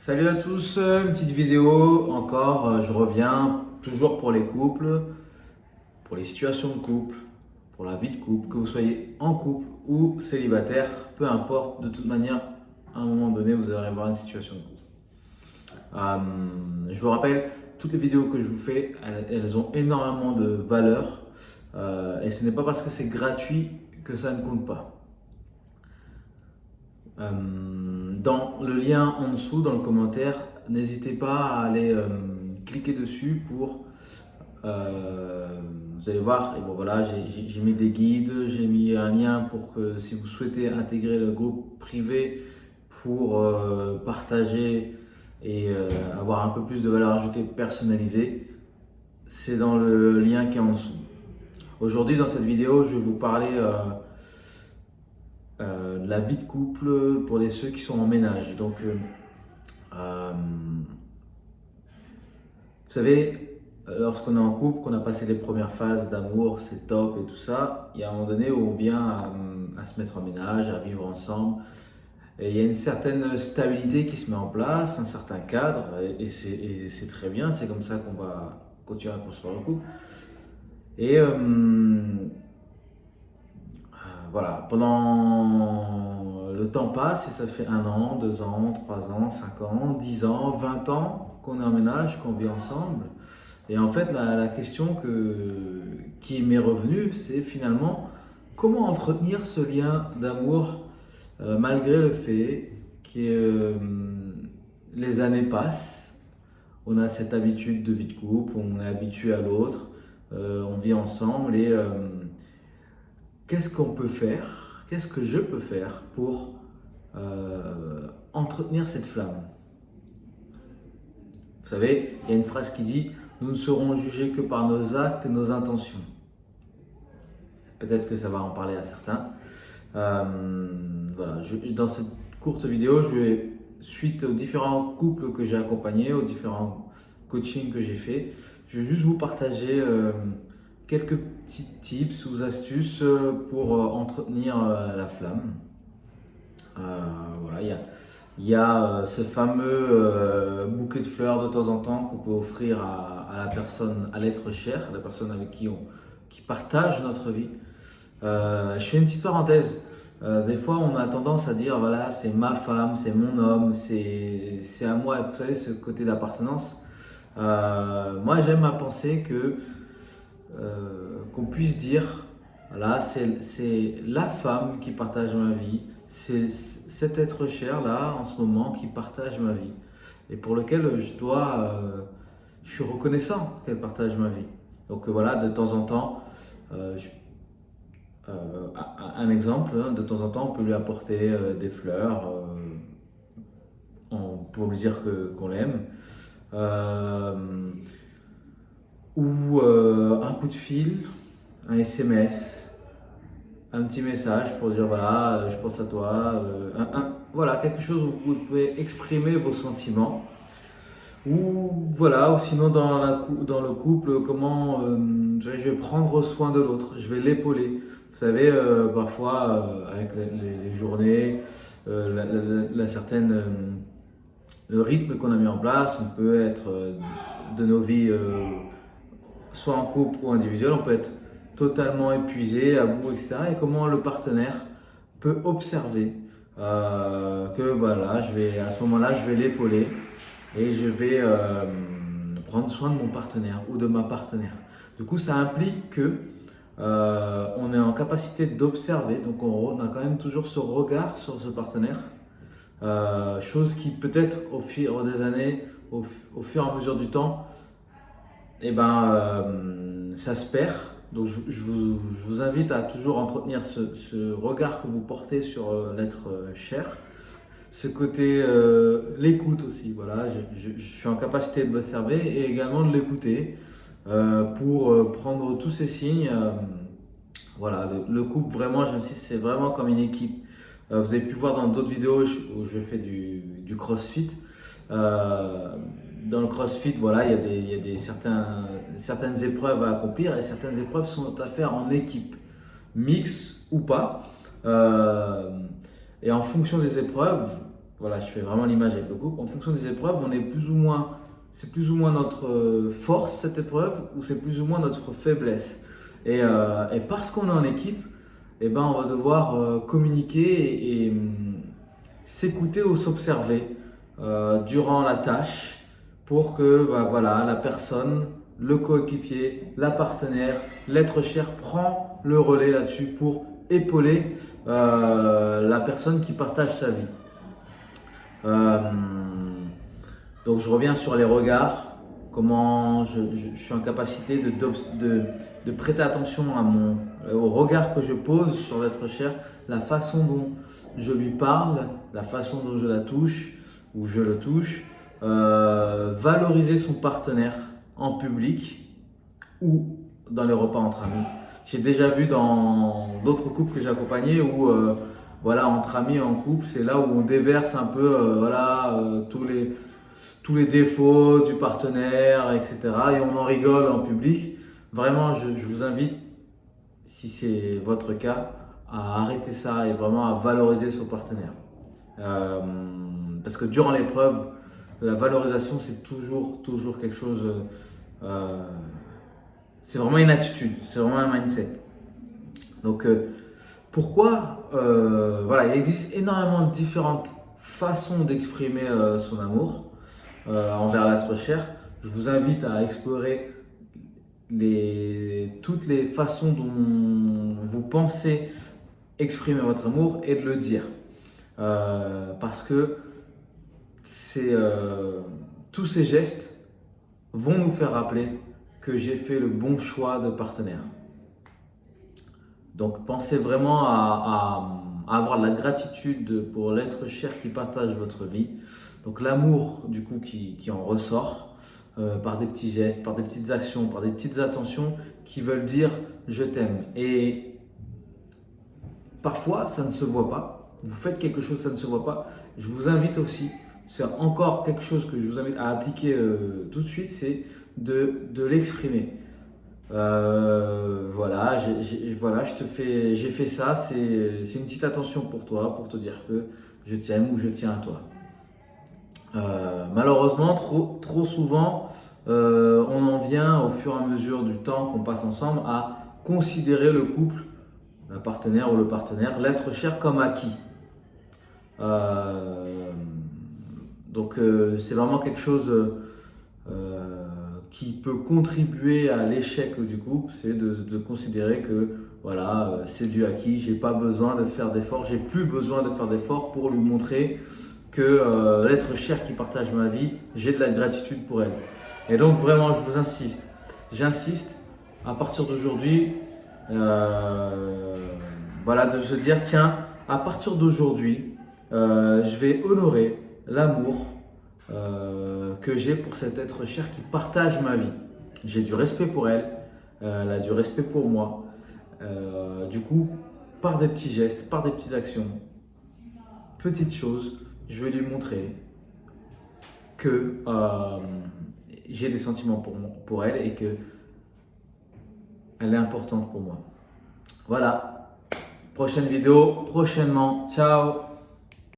Salut à tous, une petite vidéo encore, je reviens toujours pour les couples, pour les situations de couple, pour la vie de couple, que vous soyez en couple ou célibataire, peu importe, de toute manière, à un moment donné, vous allez avoir une situation de couple. Je vous rappelle, toutes les vidéos que je vous fais, elles ont énormément de valeur et ce n'est pas parce que c'est gratuit que ça ne compte pas. Dans le lien en dessous, dans le commentaire, n'hésitez pas à aller cliquer dessus pour. Vous allez voir, et bon voilà, j'ai mis des guides, j'ai mis un lien pour que si vous souhaitez intégrer le groupe privé pour partager et avoir un peu plus de valeur ajoutée personnalisée, c'est dans le lien qui est en dessous. Aujourd'hui, dans cette vidéo, je vais vous parler de la vie de couple pour ceux qui sont en ménage. Donc, vous savez, lorsqu'on est en couple, qu'on a passé les premières phases d'amour, c'est top et tout ça, il y a un moment donné où on vient à se mettre en ménage, à vivre ensemble. Et il y a une certaine stabilité qui se met en place, un certain cadre, et c'est très bien, c'est comme ça qu'on va continuer à construire le couple. Et voilà, pendant le temps passe et ça fait 1 an, 2 ans, 3 ans, 5 ans, 10 ans, 20 ans qu'on est en ménage, qu'on vit ensemble. Et en fait, la question qui m'est revenue, c'est finalement comment entretenir ce lien d'amour malgré le fait que les années passent, on a cette habitude de vie de couple, on est habitué à l'autre, on vit ensemble et qu'est-ce qu'on peut faire, qu'est-ce que je peux faire pour entretenir cette flamme? Vous savez, il y a une phrase qui dit « Nous ne serons jugés que par nos actes et nos intentions ». Peut-être que ça va en parler à certains. Voilà, dans cette courte vidéo, suite aux différents couples que j'ai accompagnés, aux différents coachings que j'ai fait, je vais juste vous partager quelques petits tips ou astuces pour entretenir la flamme. Voilà, il y a ce fameux bouquet de fleurs de temps en temps qu'on peut offrir à la personne, à l'être cher, à la personne avec qui partage notre vie. Je fais une petite parenthèse. Des fois, on a tendance à dire voilà, c'est ma femme, c'est mon homme, c'est à moi. Vous savez, ce côté d'appartenance. Moi, j'aime à penser qu'on puisse dire voilà, c'est la femme qui partage ma vie, c'est cet être cher là en ce moment qui partage ma vie et pour lequel je suis reconnaissant qu'elle partage ma vie. Donc voilà, de temps en temps, un exemple, hein, de temps en temps, on peut lui apporter des fleurs pour lui dire qu'on l'aime. Ou un coup de fil, un SMS, un petit message pour dire voilà, je pense à toi, voilà, quelque chose où vous pouvez exprimer vos sentiments. Ou voilà, ou sinon dans le couple, comment je vais prendre soin de l'autre, je vais l'épauler. Vous savez, parfois avec les journées, le rythme qu'on a mis en place, on peut être de nos vies, soit en couple ou individuel, on peut être totalement épuisé, à bout, etc. Et comment le partenaire peut observer que voilà, à ce moment-là, je vais l'épauler et je vais prendre soin de mon partenaire ou de ma partenaire. Du coup, ça implique que on est en capacité d'observer, donc on a quand même toujours ce regard sur ce partenaire, chose qui peut-être au fil des années, au fur et à mesure du temps, ça se perd. Donc je vous invite à toujours entretenir ce regard que vous portez sur l'être cher. Ce côté, l'écoute aussi, voilà, je suis en capacité de l'observer et également de l'écouter pour prendre tous ces signes. Voilà, le couple, vraiment, j'insiste, c'est vraiment comme une équipe. Vous avez pu voir dans d'autres vidéos où je fais du CrossFit. Dans le CrossFit, voilà, il y a certaines épreuves à accomplir et certaines épreuves sont à faire en équipe, mix ou pas. Et en fonction des épreuves, voilà, je fais vraiment l'image avec le couple. En fonction des épreuves, on est c'est plus ou moins notre force cette épreuve ou c'est plus ou moins notre faiblesse. Et parce qu'on est en équipe, eh ben, on va devoir communiquer et s'écouter ou s'observer durant la tâche pour que bah, voilà, la personne, le coéquipier, la partenaire, l'être cher prend le relais là-dessus pour épauler la personne qui partage sa vie. Donc je reviens sur les regards, comment je suis en capacité de prêter attention au regard que je pose sur l'être cher, la façon dont je lui parle, la façon dont je la touche ou je le touche, valoriser son partenaire en public ou dans les repas entre amis. J'ai déjà vu dans d'autres couples que j'ai accompagnés où voilà, entre amis, en couple, c'est là où on déverse un peu tous les défauts du partenaire, etc. Et on en rigole en public. Vraiment, je vous invite, si c'est votre cas, à arrêter ça et vraiment à valoriser son partenaire. Parce que durant l'épreuve, la valorisation, c'est toujours quelque chose. C'est vraiment une attitude, c'est vraiment un mindset. Donc, pourquoi voilà, il existe énormément de différentes façons d'exprimer son amour envers l'être cher. Je vous invite à explorer toutes les façons dont vous pensez exprimer votre amour et de le dire. Parce que tous ces gestes vont nous faire rappeler que j'ai fait le bon choix de partenaire. Donc pensez vraiment à avoir de la gratitude pour l'être cher qui partage votre vie. Donc l'amour du coup qui en ressort par des petits gestes, par des petites actions, par des petites attentions qui veulent dire je t'aime. Et parfois ça ne se voit pas. Vous faites quelque chose, ça ne se voit pas. Je vous invite aussi, c'est encore quelque chose que je vous invite à appliquer tout de suite, c'est de l'exprimer. Voilà, j'ai fait ça, c'est une petite attention pour toi, pour te dire que je t'aime ou je tiens à toi. Malheureusement, trop souvent, on en vient au fur et à mesure du temps qu'on passe ensemble à considérer le couple, la partenaire ou le partenaire, l'être cher comme acquis. Donc c'est vraiment quelque chose qui peut contribuer à l'échec du couple, c'est de considérer que voilà, c'est du acquis, j'ai pas besoin de faire d'efforts, j'ai plus besoin de faire d'efforts pour lui montrer que l'être cher qui partage ma vie, j'ai de la gratitude pour elle. Et donc vraiment, je vous insiste, j'insiste à partir d'aujourd'hui, voilà, de se dire tiens, à partir d'aujourd'hui, je vais honorer l'amour que j'ai pour cet être cher qui partage ma vie. J'ai du respect pour elle, elle a du respect pour moi. Du coup, par des petits gestes, par des petites actions, petites choses, je vais lui montrer que j'ai des sentiments pour elle et que elle est importante pour moi. Voilà, prochaine vidéo, prochainement. Ciao!